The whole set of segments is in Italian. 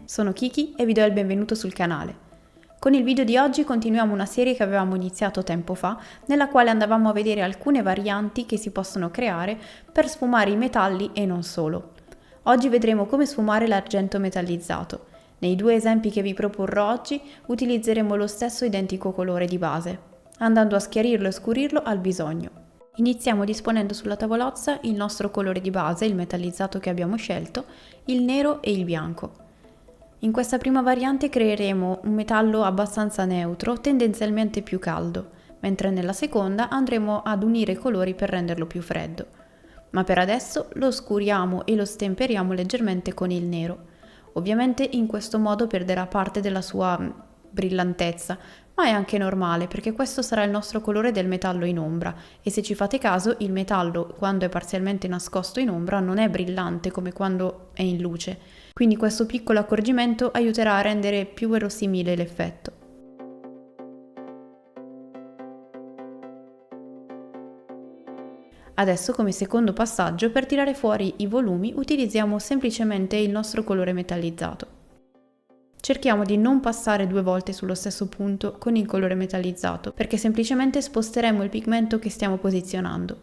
sono Kiki e vi do il benvenuto sul canale. Con il video di oggi continuiamo una serie che avevamo iniziato tempo fa, nella quale andavamo a vedere alcune varianti che si possono creare per sfumare i metalli e non solo. Oggi vedremo come sfumare l'argento metallizzato. Nei due esempi che vi proporrò oggi utilizzeremo lo stesso identico colore di base, andando a schiarirlo e scurirlo al bisogno. Iniziamo disponendo sulla tavolozza il nostro colore di base, il metallizzato che abbiamo scelto, il nero e il bianco. In questa prima variante creeremo un metallo abbastanza neutro, tendenzialmente più caldo, mentre nella seconda andremo ad unire i colori per renderlo più freddo. Ma per adesso lo scuriamo e lo stemperiamo leggermente con il nero. Ovviamente in questo modo perderà parte della sua brillantezza, ma è anche normale perché questo sarà il nostro colore del metallo in ombra e se ci fate caso il metallo quando è parzialmente nascosto in ombra non è brillante come quando è in luce, quindi questo piccolo accorgimento aiuterà a rendere più verosimile l'effetto. Adesso come secondo passaggio per tirare fuori i volumi utilizziamo semplicemente il nostro colore metallizzato. Cerchiamo di non passare due volte sullo stesso punto con il colore metallizzato perché semplicemente sposteremo il pigmento che stiamo posizionando.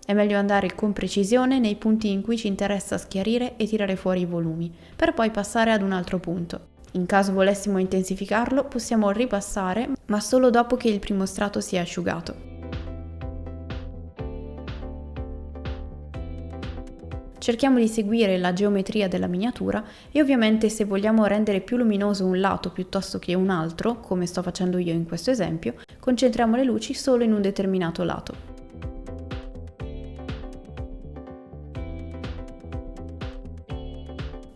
È meglio andare con precisione nei punti in cui ci interessa schiarire e tirare fuori i volumi, per poi passare ad un altro punto. In caso volessimo intensificarlo possiamo ripassare, ma solo dopo che il primo strato sia asciugato. Cerchiamo di seguire la geometria della miniatura e ovviamente se vogliamo rendere più luminoso un lato piuttosto che un altro, come sto facendo io in questo esempio, concentriamo le luci solo in un determinato lato.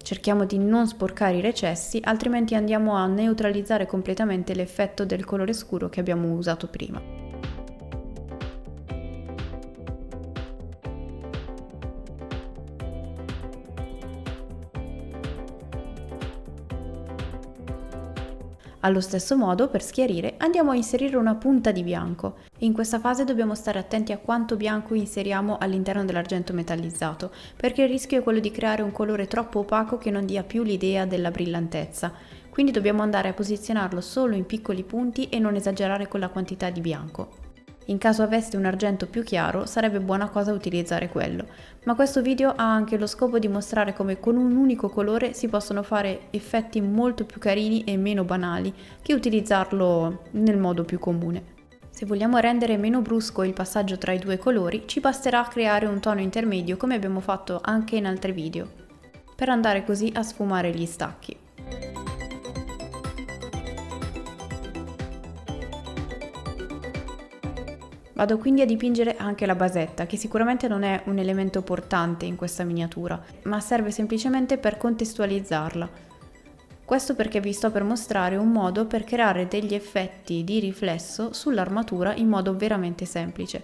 Cerchiamo di non sporcare i recessi, altrimenti andiamo a neutralizzare completamente l'effetto del colore scuro che abbiamo usato prima. Allo stesso modo, per schiarire, andiamo a inserire una punta di bianco. In questa fase dobbiamo stare attenti a quanto bianco inseriamo all'interno dell'argento metallizzato, perché il rischio è quello di creare un colore troppo opaco che non dia più l'idea della brillantezza. Quindi dobbiamo andare a posizionarlo solo in piccoli punti e non esagerare con la quantità di bianco. In caso aveste un argento più chiaro, sarebbe buona cosa utilizzare quello, ma questo video ha anche lo scopo di mostrare come con un unico colore si possono fare effetti molto più carini e meno banali che utilizzarlo nel modo più comune. Se vogliamo rendere meno brusco il passaggio tra i due colori, ci basterà creare un tono intermedio come abbiamo fatto anche in altri video, per andare così a sfumare gli stacchi. Vado quindi a dipingere anche la basetta, che sicuramente non è un elemento portante in questa miniatura, ma serve semplicemente per contestualizzarla. Questo perché vi sto per mostrare un modo per creare degli effetti di riflesso sull'armatura in modo veramente semplice.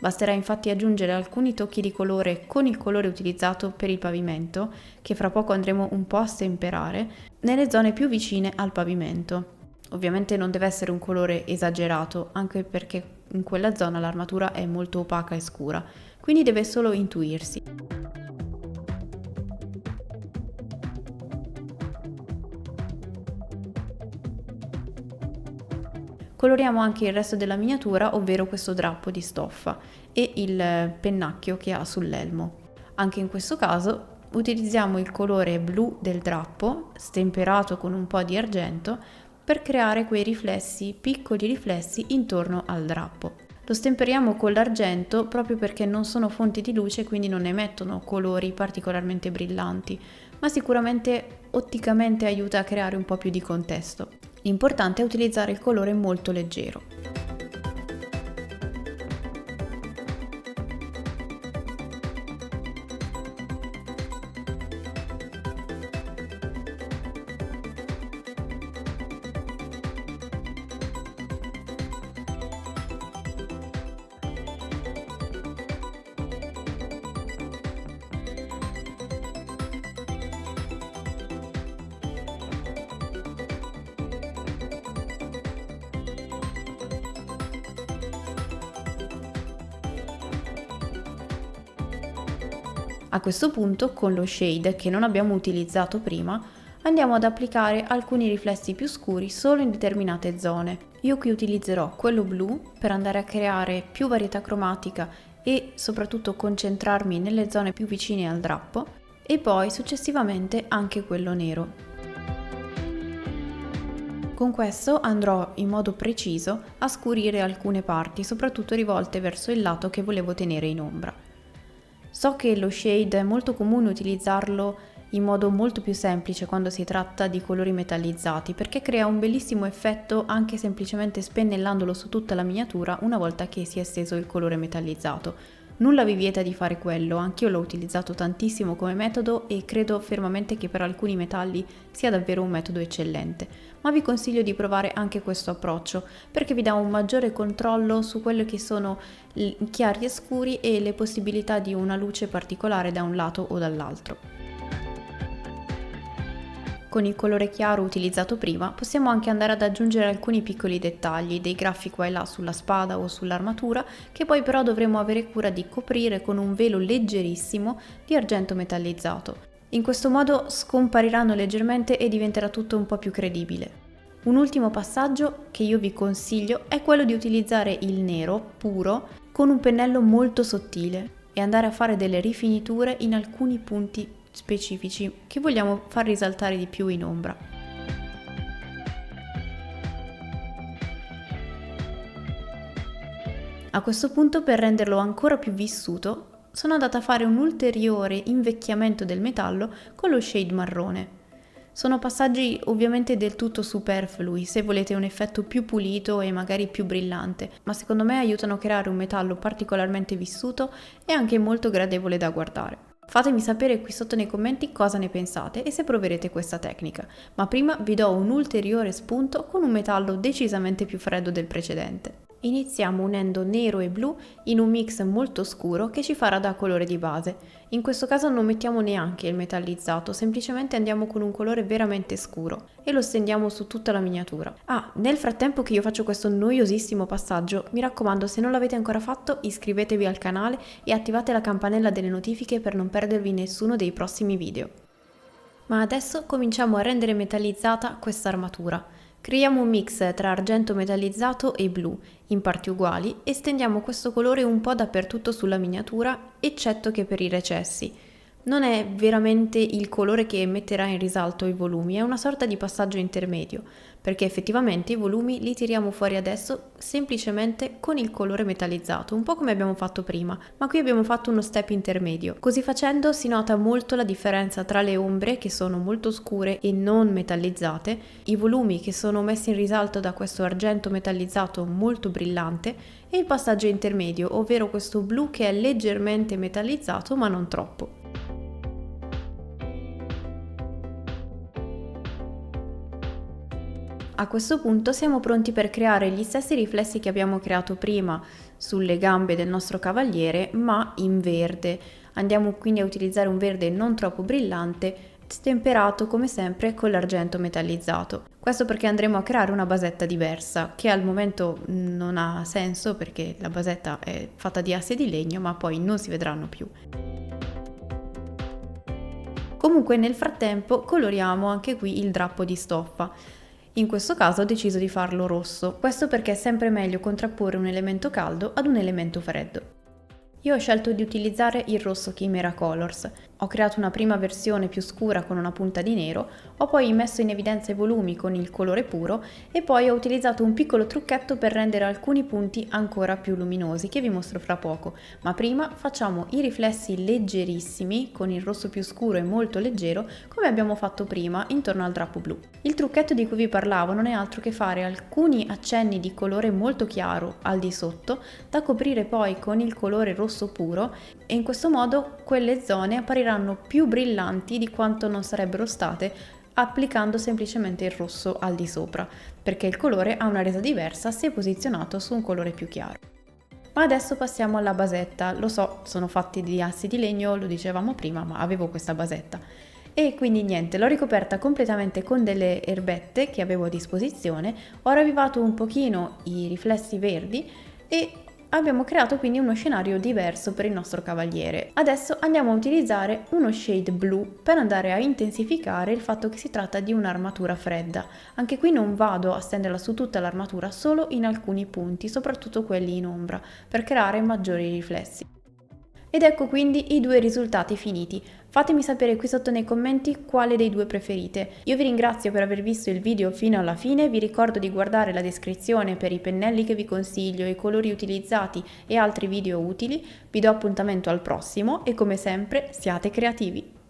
Basterà infatti aggiungere alcuni tocchi di colore con il colore utilizzato per il pavimento, che fra poco andremo un po' a stemperare, nelle zone più vicine al pavimento. Ovviamente non deve essere un colore esagerato, anche perché in quella zona l'armatura è molto opaca e scura, quindi deve solo intuirsi. Coloriamo anche il resto della miniatura, ovvero questo drappo di stoffa e il pennacchio che ha sull'elmo. Anche in questo caso utilizziamo il colore blu del drappo, stemperato con un po' di argento, per creare quei riflessi, piccoli riflessi intorno al drappo. Lo stemperiamo con l'argento proprio perché non sono fonti di luce, quindi non emettono colori particolarmente brillanti, ma sicuramente otticamente aiuta a creare un po' più di contesto. L'importante è utilizzare il colore molto leggero. A questo punto, con lo shade che non abbiamo utilizzato prima, andiamo ad applicare alcuni riflessi più scuri solo in determinate zone. Io qui utilizzerò quello blu per andare a creare più varietà cromatica e soprattutto concentrarmi nelle zone più vicine al drappo, e poi successivamente anche quello nero. Con questo andrò in modo preciso a scurire alcune parti, soprattutto rivolte verso il lato che volevo tenere in ombra. So che lo shade è molto comune utilizzarlo in modo molto più semplice quando si tratta di colori metallizzati, perché crea un bellissimo effetto anche semplicemente spennellandolo su tutta la miniatura una volta che si è steso il colore metallizzato. Nulla vi vieta di fare quello, anch'io l'ho utilizzato tantissimo come metodo e credo fermamente che per alcuni metalli sia davvero un metodo eccellente, ma vi consiglio di provare anche questo approccio perché vi dà un maggiore controllo su quelli che sono i chiari e scuri e le possibilità di una luce particolare da un lato o dall'altro. Con il colore chiaro utilizzato prima possiamo anche andare ad aggiungere alcuni piccoli dettagli, dei graffi qua e là sulla spada o sull'armatura, che poi però dovremo avere cura di coprire con un velo leggerissimo di argento metallizzato. In questo modo scompariranno leggermente e diventerà tutto un po' più credibile. Un ultimo passaggio che io vi consiglio è quello di utilizzare il nero puro con un pennello molto sottile e andare a fare delle rifiniture in alcuni punti specifici che vogliamo far risaltare di più in ombra. A questo punto, per renderlo ancora più vissuto, sono andata a fare un ulteriore invecchiamento del metallo con lo shade marrone. Sono passaggi ovviamente del tutto superflui se volete un effetto più pulito e magari più brillante, ma secondo me aiutano a creare un metallo particolarmente vissuto e anche molto gradevole da guardare. Fatemi sapere qui sotto nei commenti cosa ne pensate e se proverete questa tecnica, ma prima vi do un ulteriore spunto con un metallo decisamente più freddo del precedente. Iniziamo unendo nero e blu in un mix molto scuro che ci farà da colore di base. In questo caso non mettiamo neanche il metallizzato, semplicemente andiamo con un colore veramente scuro e lo stendiamo su tutta la miniatura. Nel frattempo che io faccio questo noiosissimo passaggio, mi raccomando, se non l'avete ancora fatto, iscrivetevi al canale e attivate la campanella delle notifiche per non perdervi nessuno dei prossimi video. Ma adesso cominciamo a rendere metallizzata questa armatura. Creiamo un mix tra argento metallizzato e blu, in parti uguali, e stendiamo questo colore un po' dappertutto sulla miniatura, eccetto che per i recessi. Non è veramente il colore che metterà in risalto i volumi, è una sorta di passaggio intermedio, perché effettivamente i volumi li tiriamo fuori adesso semplicemente con il colore metallizzato, un po' come abbiamo fatto prima, ma qui abbiamo fatto uno step intermedio. Così facendo si nota molto la differenza tra le ombre, che sono molto scure e non metallizzate, i volumi che sono messi in risalto da questo argento metallizzato molto brillante, e il passaggio intermedio, ovvero questo blu che è leggermente metallizzato ma non troppo. A questo punto siamo pronti per creare gli stessi riflessi che abbiamo creato prima sulle gambe del nostro cavaliere, ma in verde. Andiamo quindi a utilizzare un verde non troppo brillante, stemperato come sempre con l'argento metallizzato. Questo perché andremo a creare una basetta diversa, che al momento non ha senso perché la basetta è fatta di assi di legno, ma poi non si vedranno più. Comunque nel frattempo coloriamo anche qui il drappo di stoffa. In questo caso ho deciso di farlo rosso, questo perché è sempre meglio contrapporre un elemento caldo ad un elemento freddo. Io ho scelto di utilizzare il rosso Chimera Colors. Ho creato una prima versione più scura con una punta di nero, ho poi messo in evidenza i volumi con il colore puro e poi ho utilizzato un piccolo trucchetto per rendere alcuni punti ancora più luminosi che vi mostro fra poco, ma prima facciamo i riflessi leggerissimi con il rosso più scuro e molto leggero come abbiamo fatto prima intorno al drappo blu. Il trucchetto di cui vi parlavo non è altro che fare alcuni accenni di colore molto chiaro al di sotto da coprire poi con il colore rosso puro e in questo modo quelle zone appariranno più brillanti di quanto non sarebbero state applicando semplicemente il rosso al di sopra, perché il colore ha una resa diversa se posizionato su un colore più chiaro. Ma adesso passiamo alla basetta. Lo so, sono fatti di assi di legno, lo dicevamo prima, ma avevo questa basetta. E quindi niente, l'ho ricoperta completamente con delle erbette che avevo a disposizione, ho ravvivato un pochino i riflessi verdi e Abbiamo creato quindi uno scenario diverso per il nostro cavaliere. Adesso andiamo a utilizzare uno shade blu per andare a intensificare il fatto che si tratta di un'armatura fredda. Anche qui non vado a stenderla su tutta l'armatura, solo in alcuni punti, soprattutto quelli in ombra, per creare maggiori riflessi. Ed ecco quindi i due risultati finiti. Fatemi sapere qui sotto nei commenti quale dei due preferite. Io vi ringrazio per aver visto il video fino alla fine, vi ricordo di guardare la descrizione per i pennelli che vi consiglio, i colori utilizzati e altri video utili. Vi do appuntamento al prossimo e come sempre siate creativi!